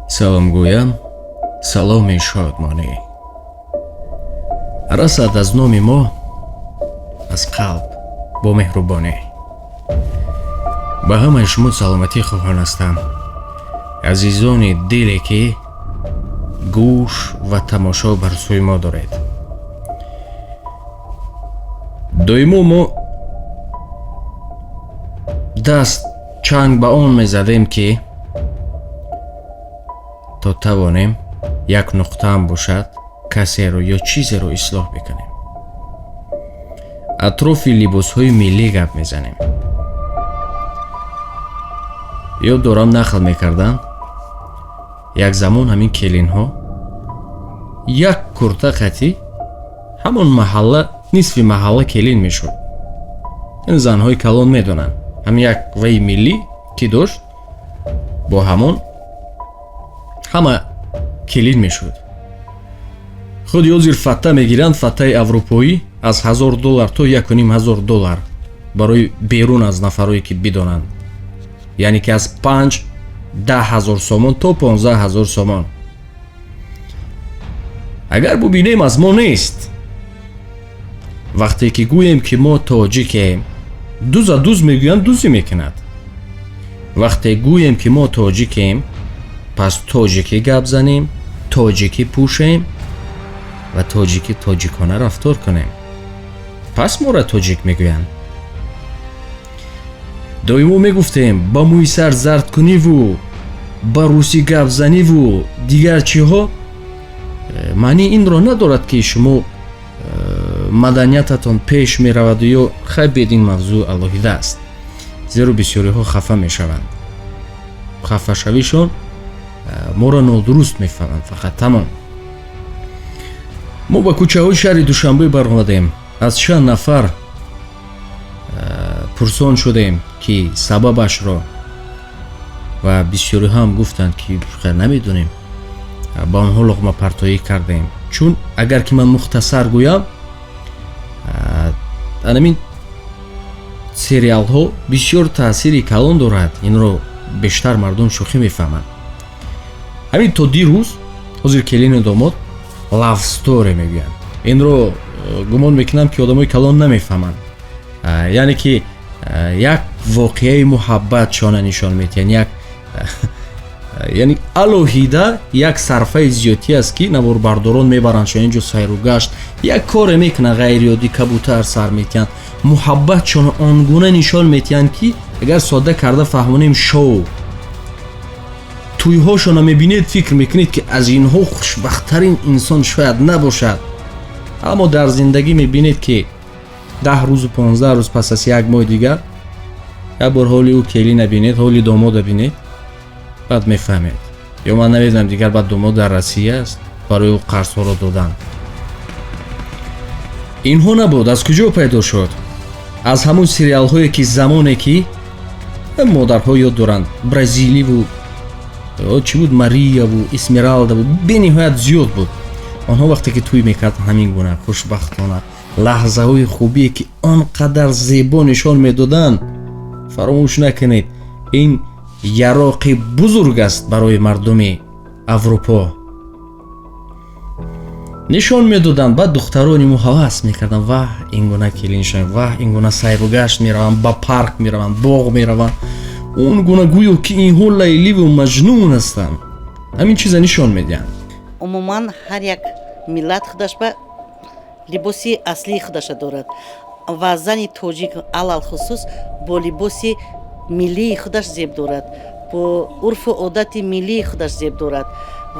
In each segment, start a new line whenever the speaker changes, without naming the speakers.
салом гӯям саломи шодмонӣ расад аз номи мо аз қалб бо меҳрубонӣ. ба ҳамаи шумо саломатӣ хоҳон ҳастам, азизони диле ки гӯш ва тамошо бар сӯи мо доред. доимо мо даст чанг ба он мезадем ки то тавонем як нуқтаам бошад касеро ё чизеро ислоҳ бикунем. атрофи либосҳои миллӣ гап мезанем. ёд дорам нақл мекардам, як замон ҳамин келинҳо як курта қатӣ ҳамон маҳалла нисфи маҳалла келин мешуд. ин занҳои калон медонанд ҳамин як ваи миллӣ ки дошт бо ҳамон ҳама келин мешуд. худи ҳозир фатта мегиранд, фаттаи аврупоӣ аз $1000 то $1500 барои берун аз нафарое ки бидонанд, яъне ки аз 5-10 сомон то 15 сомон. агар бубинем аз мо нест. вақте ки гӯем ки мо тоҷикем, дуза дуз мегӯянд, дузӣ мекунад. вақте гӯем ки мо тоҷикем, пас тоҷикӣ гап занем, тоҷикӣ пӯшем ва тоҷикӣ тоҷикона рафтор кунем. пас моро тоҷик мегӯянд. доимо мегуфтем ба мӯи сар зардкуниву ба русӣ гап заниву дигар чиҳо маънии инро надорад ки шумо маданиятатон пеш мераваду ё хабед. ин мавзӯъ алоҳида аст, зеро бисёриҳо хафа мешаванд. хафашавишон моро нодуруст мефаҳманд фақат, тамом. мо ба кӯчаҳои шаҳри душанбе баромадем. аз чанд нафар пурсон шудем ки сабабашро ва бисёриҳоам гуфтанд ки хайр намедонем. ба онҳо луқмапартоӣ кардем, чун агар ки ман мухтасар гӯям, анамин сериалҳо бисёр таъсири калон дорад. инро бештар мардум шӯхӣ мефаҳманд. ҳамин то дирӯз ҳозир келину домод love story мегӯянд. инро гумон мекунам ки одамои калон намефаҳманд. яъне ки як воқеаи муҳаббат шона нишон медиҳанд, як яъне алоҳида як сарфаи зиёдтӣ аст ки наворбардорон мебаранд шона инҷо сайру гашт, як коре мекунанд ғайриёдӣ, кабутар сар метиҳанд. муҳаббатшона он гуна нишон метиҳанд ки агар содда карда фаҳмонем шоу тӯйҳошона мебинед, фикр мекунед ки аз инҳо хушбахттарин инсон шояд набошад. аммо дар зиндагӣ мебинед ки 10 рӯзу 15 рӯз пас аз як моҳи дигар як бор ҳоли ӯ келина бинед, ҳоли домода бинед, баъд мефаҳмед. ё ман намедонам дигар баъд домод дар Россия аст, барои ӯ қарзҳоро доданд. инҳо набуд. аз куҷо пайдо шуд? аз ҳамон сериалҳое ки замоне ки модарҳо ёд доранд, бразиливу чӣ буд, марияву эсмералдаву бениҳоят зиёд буд. онҳо вақте ки тӯй мекард ҳамин гуна хушбахтона лаҳзаҳои хубие ки он қадар зебо нишон медоданд. фаромӯш накунед, ин яроқи бузург аст барои мардуми аврупо. нишон медоданд, баъд духтарони мо ҳавас мекарданд, ваҳ ин гуна келиншон, ваҳ ин гуна сайру гашт мераванд, ба парк мераванд, боғ мераванд, он гуна гӯё ки инҳо лайливу маҷнун ҳастанд. ҳамин чиза нишон медиҳанд.
умуман ҳар як миллат худаш ба либоси аслии худаша дорад ва зани тоҷик алалхусус бо либоси миллии худаш зеб дорад, бо урфу одати миллии худаш зеб дорад.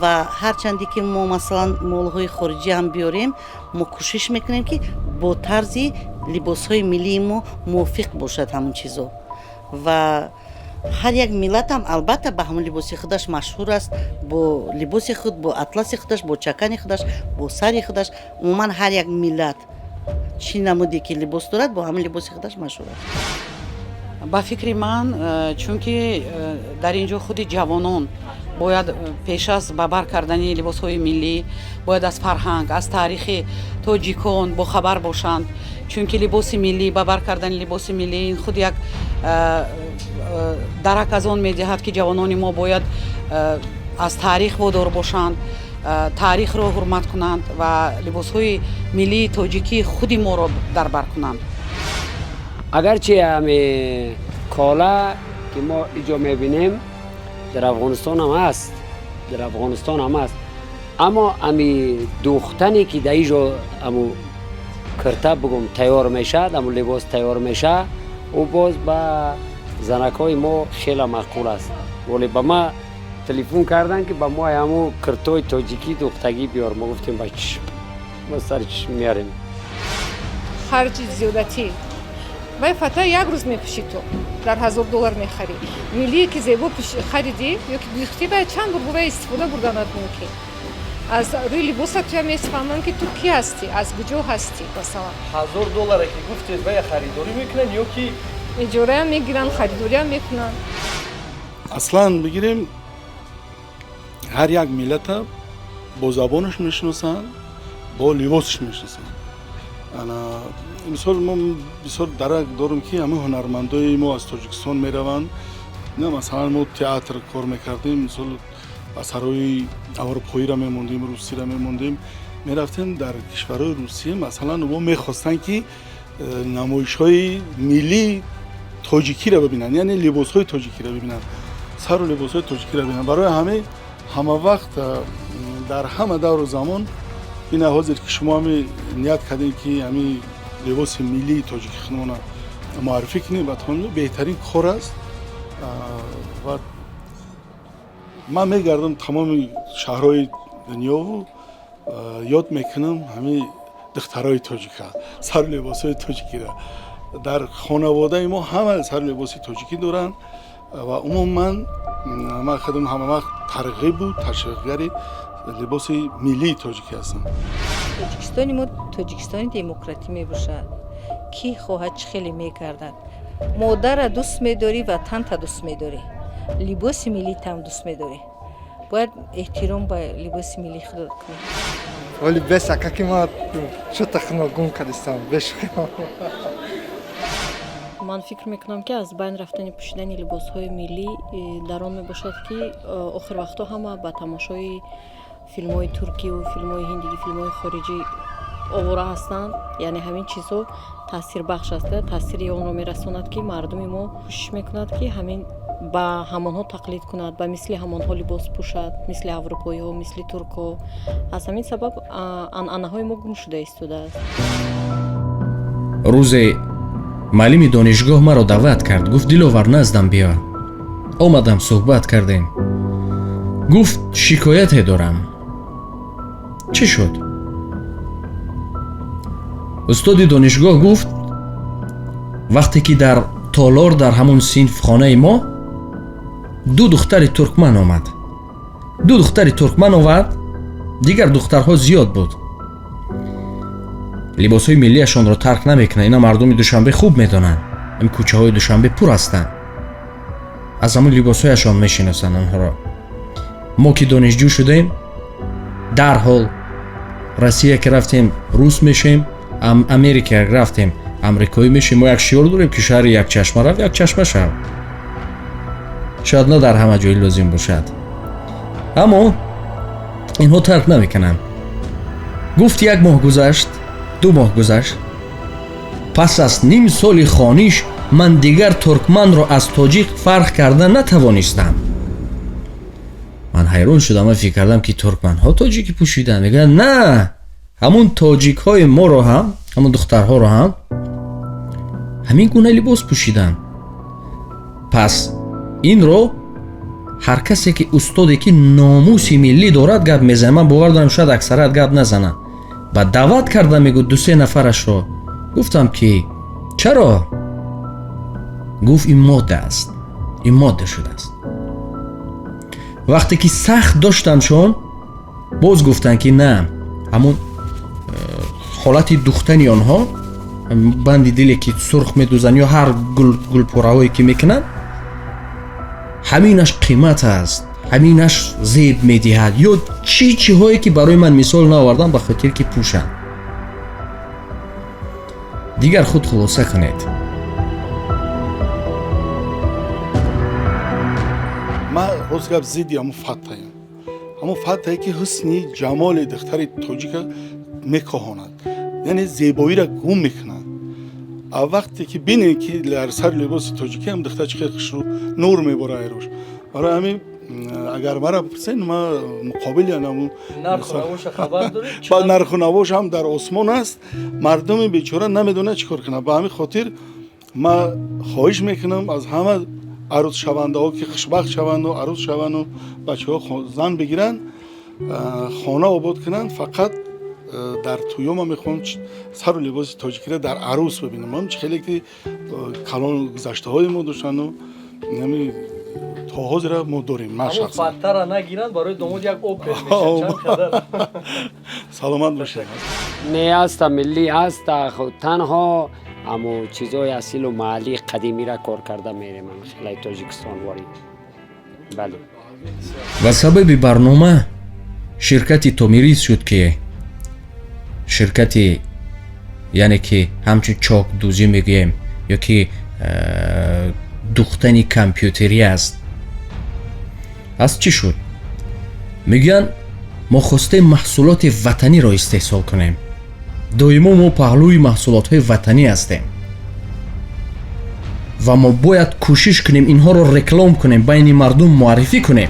ва ҳарчанде ки мо масалан молҳои хориҷӣ ҳам биёрем, мо кӯшиш мекунем ки бо тарзи либосҳои миллии мо мувофиқ бошад ҳамон чизо. ва ҳар як миллат ҳам албатта ба ҳамон либоси худаш машҳур аст, бо либоси худ, бо атласи худаш, бо чакани худаш, бо сари худаш. умуман ҳар як миллат чӣ намуде ки либос дорад, бо ҳамон либоси худаш машҳур аст.
ба фикри ман, чунки дар ин ҷо худи ҷавонон бояд пеш аз ба бар кардани либосҳои миллӣ бояд аз фарҳанг, аз таърихи тоҷикон бохабар бошанд. чунки либоси миллӣ, ба бар кардани либоси миллӣ ин худ як дарак аз он медиҳад ки ҷавонони мо бояд аз таърих водор бошанд, таърихро ҳурмат кунанд ва либосҳои миллии тоҷикии худи моро дар бар кунанд.
اگرچه همه کالا که ما اینجا میبینیم در افغانستان هم هست، در افغانستان هم هست، اما امی دوختنی که در اینجا امو کرته بگم تیار میشه، امو لباس تیار میشه، او باز با زنکای ما خیلی معقول است. ولی با ما تلفن کردن که با ما همو کرتای تاجیکی دوختگی بیار. ما گفتیم با چشم، ما سر چشم میاریم.
خرج زیادتی وای فتا یک روز میپوشی تو در $1000 میخری ملی که زیبا خریدی یا که بیختی باید چند بار برای استفاده بردنت ممکن از روی لباست تو هم میفهمن که تو کی هستی از کجا هستی مثلا
$1000 که گفتید باید خریداری میکنن یا که
اجاره هم میگیرن خریداری هم میکنن
اصلا بگیریم هر یک ملت با زبانش میشناسن با لباسش میشناسن. انا مثال ما بسیار درک داریم که همه هنرمندای ما از تاجیکستان میروند. نه مثلا ما تئاتر کار میکردیم، مثال اثرهای اروپایی را میموندیم، روسی را میموندیم، میرفتیم در کشورهای روسیه مثلا ما میخواستن که نمایش‌های ملی تاجیکی را ببینن، یعنی لباس‌های تاجیکی را ببینن، سر و لباس‌های تاجیکی را ببینن. برای همه وقت در همه دور و زمان این حاضر که شما هم نیت کردین که همین لباس ملی تاجیکستان معرفی کنید و تمام بهترین کار است. و من میگردم تمام شهرهای دنیا و یاد میکنم همین دخترای تاجیک سر لباسای تاجیکی را. در خانواده ما همه سر لباسی تاجیکی دارن و عموما من خودم همه وقت ترغیب و تشویقگر لباس ملی تاجیکی هستم.
تاجیکستان ما تاجیکستان دموکراتی می باشد. کی خواهد چه خیلی می کردد. مادر دوست می داری و تن تا دوست می داری. لباس ملی تام دوست می داری. باید احترام به لباس ملی خود کنی.
ولی بس اگه ما چه تخنگون کردیم بش.
من فکر میکنم که از بین رفتن پوشیدن لباس‌های ملی در آن میباشد که آخر وقتا همه با تماشای فیلم‌های ترکی و فیلم‌های هندی، فیلم‌های خارجی آواره هستند. یعنی همین چیزها تاثیر بخش است، تاثیر آن را میرساند که مردم ما کوشش میکند که همین با همانها تقلید کند، با مثل همانها لباس پوشد، مثل اروپایی‌ها، مثل ترک‌ها. از همین سبب عنعنه‌های ما گم شده ایستاده است.
روز معلمی دانشگاه مرا دعوت کرد، گفت دلوار نزدم بیا. آمدم صحبت کردیم. گفت شکایت دارم. چی شد؟ استاد دانشگاه گفت وقتی که در تالار در همون صنف خانه ما دو دختر ترکمن آمد. دو دختر ترکمن آورد، دیگر دخترها زیاد بود. لباس‌های ملیشان را ترک نمیکنه. اینا مردم دوشنبه خوب میدونن. این کوچه های دوشنبه پر هستن. از همون لباس‌هایشان میشناسن آنها را. ما که دانشجو شدیم در حال روسیه که رفتیم روس میشیم، امریکا رفتیم امریکایی میشیم. ما یک شعار داریم که شهر یک چشمه رفت یک چشمه شد. شاید نه در همه جای لازم باشد، اما اینها ترک نمیکنن. گفت یک ماه گذشت، 2 ماه گذشت، پس از نیم سال خوانش من دیگر ترکمن را از تاجیک فرق کردن نتوانستم. من حیران شدم و فکر کردم که ترکمن ها تاجیکی پوشیدن. میگن نه، همون تاجیک های ما را هم، همون دخترها را هم همین گونه لباس پوشیدن. پس این رو هر کسی که استادی که ناموس ملی دارد گپ میزنه. من باور دارم شاید اکثریت گپ نزنن. بعد دعوت کردم، میگو 2-3 نفرش رو. گفتم که چرا؟ گفت این ماده است، این ماده شده است. وقتی که سخت داشتمشون باز گفتن که نه، همون حالت دوختنی آنها، بندی دلی که سرخ میدوزن یا هر گل پرهایی که میکنن، همینش قیمت است، همینش زیب میدهد. یا چی هایی که برای من مثال ناوردم به خاطر که پوشن. دیگر خود خلاصه کنید.
من روز گپ زیدی همون فتحیم. اما فقط که حسنی جمال دختر تاجیک میکاهاند، یعنی زیبایی را گم میکنند. وقتی که بینه که در سر لباس تاجیکی هم دختر چقدر خوشرو نور میبره روش. برای همین اگر مرا بپرسین ما مقابل یا نمو
نرخ و نوش خبر دارید؟
با نرخ و نوش هم در آسمان است. مردم بیچاره نمیدونه چیکار کنه. به همین خاطر ما خواهش میکنم از همه عروس شونده ها که خوشبخت شوند و عروس شوند و بچه ها زن بگیرن خانه آباد کنن. فقط در تویوم هم میخوام سر و لباس تاجیکی را در عروس ببینم. هم خیلی که کلان گذشته های ما داشتن و نمی تاهاز را ما داریم. ما
اما
شخصا
فتر را نگیرن برای دومود یک اوب بمیشن. چند قدر؟
سلامت باشه.
نه است ملی است خود تنها اما چیزای اصیل و محلی قدیمی را کار کرده میریم خیلی تاجیکستان واری. بله.
و سبب برنامه شرکتی تومیریز شد که شرکتی یعنی که همچون چاک دوزی میگیم یا که دوختنی کامپیوتری است. از چی شد؟ میگن ما خواسته محصولات وطنی را استحصال کنیم. دائما ما پهلوی محصولات های وطنی هستیم و ما باید کوشش کنیم اینها را رکلام کنیم، بین مردم معرفی کنیم.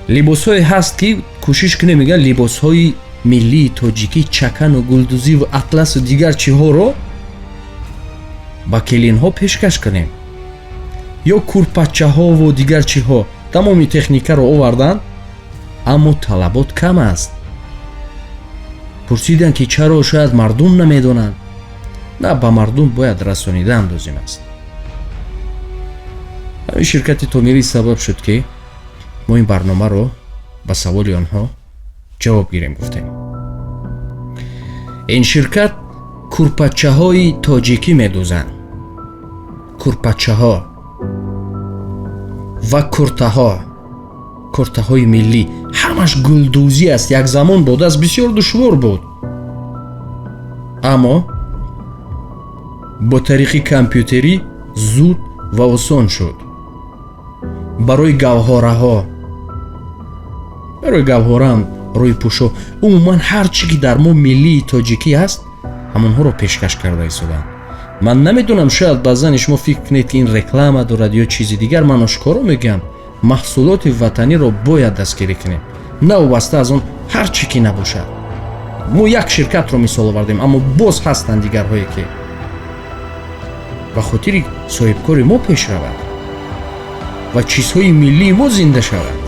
لباس های هست که کوشش کنیم میگن لباس های ملی تاجیکی، چکن و گلدوزی و اطلس و دیگر چی ها رو با کلین ها پیشکش کنیم، یا کورپچه ها و دیگر چی ها. تمامی تکنیکه رو آوردن اما طلبات کم است. پرسیدن که چرا؟ شاید مردم نمیدونن. نه، با مردم باید رسانیدن لازم است. همین شرکت تومیری سبب شد که ما این برنامه رو با سوال آنها جواب گیریم. گفتیم این شرکت کورپچه های تاجیکی میدوزن، کورپچه ها و کرته های ملی، همش گلدوزی است. یک زمان بود از بسیار دشوار بود اما با طریق کامپیوتری زود و آسان شد. برای گوهره هم روی پوشو عموما هر چی که در ما ملی تاجیکی هست همونها رو پیشکش کرده ایستادن. من نمیدونم، شاید بعضن شما فکر کنید که این رکلام دارد یا چیزی دیگر. من آشکارا میگم محصولات وطنی رو باید دستگیری کنیم، نه وابسته از اون هر چی که نباشد. ما یک شرکت رو مثال آوردیم اما باز هستند دیگرهایی که به خاطر صاحبکاری ما پیش رود و چیزهای ملی ما زنده شود.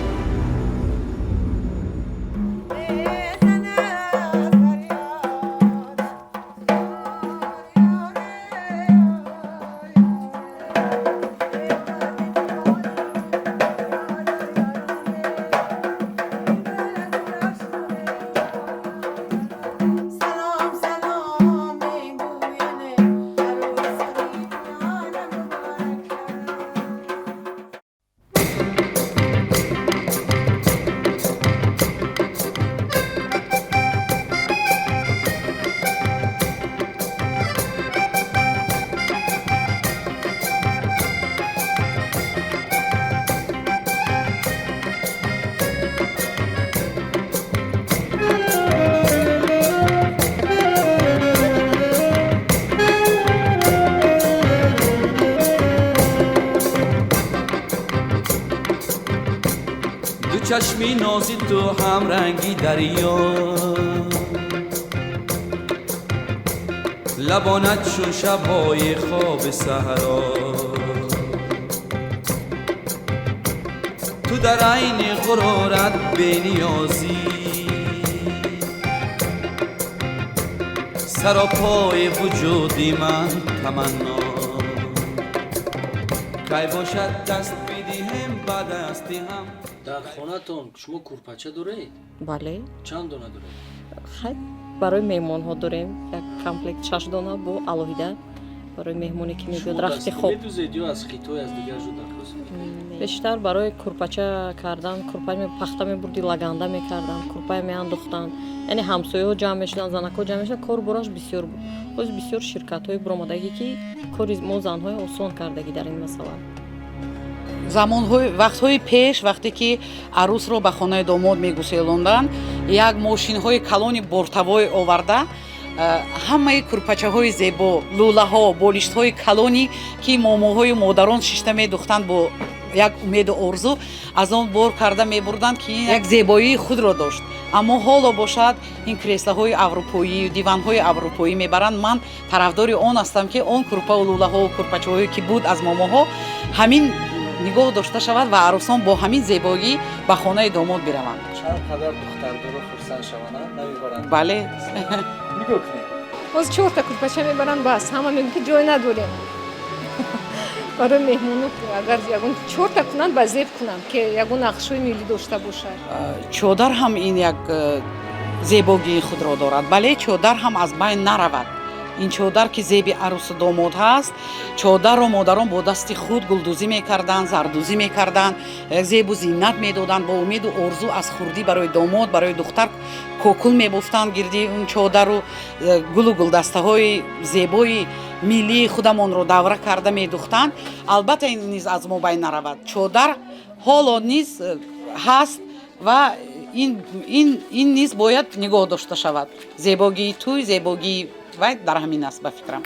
چشمی نازی تو هم رنگی دریا، لبانت چون شبهای خواب صحرا، تو در عین غرورت بینیازی، سراپای وجودی من تمنا، کی باشد دست بدیم بعد استی هم.
در خانه‌تون شما کورپچه دارید؟
بله.
چند دانه دارید؟
خیلی برای مهمان ها داریم یک کامپلکت 6 دانه با الهیده برای مهمونی که میبید رخت خوب.
میدوزید یا از خیتای از دیگر جو درخواست میکنید؟
بیشتر برای کورپچه کردن، کورپای پخته میبردی لگنده میکردن، کورپای میانداختن، یعنی همسایه ها جمع میشدن، زنک ها جمع میشدن. کار براش بسیار بود. باز بسیار شرکت های برآمدگی که کاری ما زن های آسان کردگی در این مسئله.
замонҳои вақтҳои пеш вақте ки арӯсро ба хонаи домод мегуселонданд як мошинҳои калони бортавой оварда ҳамаи курпачаҳои зебо лӯлаҳо болиштҳои калони ки момоҳои модарон шишта медухтанд бо як умеду орзу аз он бор карда мебурданд ки як зебоии худро дошт аммо ҳоло бошад ин креслаҳои аврупоӣ диванҳои аврупоӣ мебаранд ман тарафдори он ҳастам ки он курпаву лӯлаҳо курпачаҳое ки буд аз момоҳо ҳамин нигоҳ дошта шавад ва арӯсон бо ҳамин зебогӣ ба хонаи домод бираванд.
чанд қадар духтардору хурсанд шаванд намебаранд?
бале
нигоҳ кунед.
боз 4 та курпача мебаранд бас ҳама мегӯ ки ҷой надорем барои меҳмону агар ягон 4 та кунанд ба зеб кунанд ки ягон нақшҳои миллӣ дошта бошад.
чодар ҳам ин як зебогии худро дорад бале чодар ҳам аз байн наравад. ин чодар ки зеби арӯсу домод ҳаст чодарро модарон бо дасти худ гулдӯзӣ мекарданд зардӯзӣ мекарданд зебу зиннат медоданд бо умеду орзу аз хурдӣ барои домод барои духтар кокул мебуфтанд гирди он чодару гулу гулдастаҳои зебои миллии худамонро давра карда медухтанд. албатта ин низ аз мо байн наравад. чодар ҳоло низ ҳаст ва ин низ бояд нигоҳ дошта шавад. зебогии тӯй зебогии вай дар ҳамин аст ба фикрам.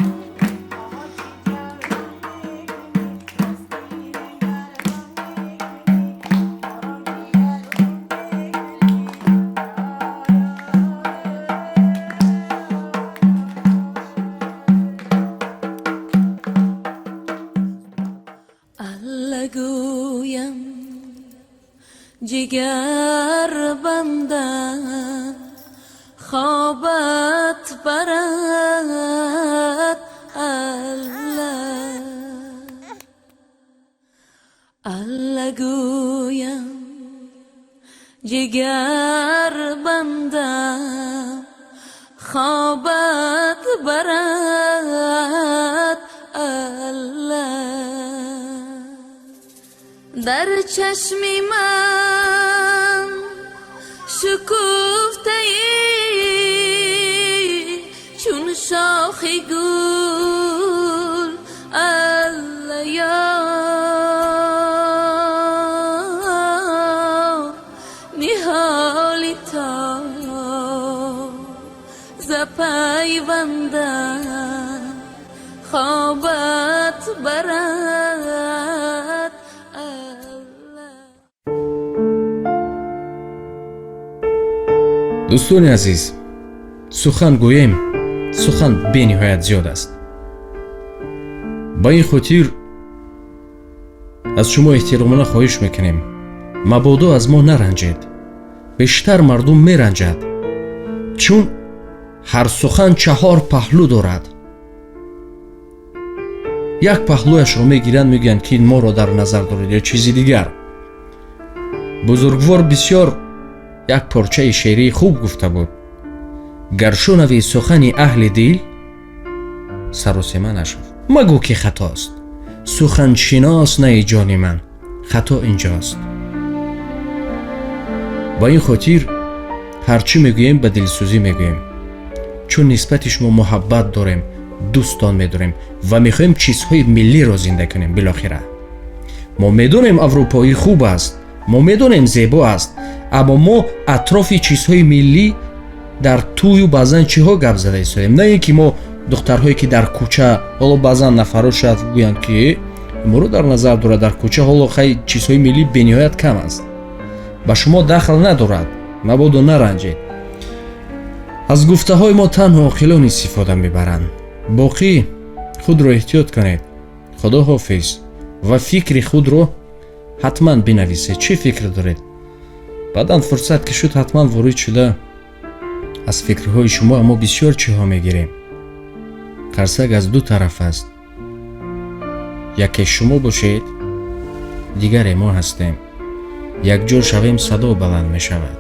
allagӯyam jigar bandam خوابت برد الله گویم جگر بندم خوابت برد الله در چشمی من شکفته چون شاخ گل الله یا نهالی تا زپیوندم خوابت برد
дӯстони азиз сухан гӯем сухан бениҳоят зиёд аст ба ин хотир аз шумо эҳтиромона хоҳиш мекунем мабодо аз мо наранҷед бештар мардум меранҷад чун ҳар сухан 4 паҳлӯ дорад як паҳлӯяшро мегиранд мегӯянд ки моро дар назар доред ё чизи дигар бузургвор бисёр як порчаи шеърии хуб гуфта буд гар шунавӣ сухани аҳли дил саросема нашав магӯ ки хатост суханшинос наи ҷони ман хато инҷост ба ин хотир ҳарчӣ мегӯем ба дилсӯзӣ мегӯем чун нисбати шумо муҳаббат дорем дӯстон медорем ва мехоҳем чизҳои миллиро зинда кунем билохира мо медонем аврупоӣ хуб аст мо медонем зебо аст аммо мо атрофи чизҳои миллӣ дар тӯю баъзан чиҳо гап зада истодем на ин ки мо духтарҳое ки дар кӯча ҳоло баъзан нафаро шояд гӯянд ки моро дар назар дорад дар кӯча ҳоло хай чизҳои миллӣ бениҳоят кам аст ба шумо дахл надорад мабодо наранҷед аз гуфтаҳои мо танҳо оқилон истифода мебаранд боқӣ худро эҳтиёт кунед худо ҳофиз ва фикри худро ҳатман бинависед чӣ фикр доред баъдан фурсат ки шуд ҳатман ворид шуда аз фикрҳои шумо аммо бисёр чиҳо мегирем қарсак аз ду тараф аст яке шумо бошед дигаре мо ҳастем якҷо шавем садо баланд мешавад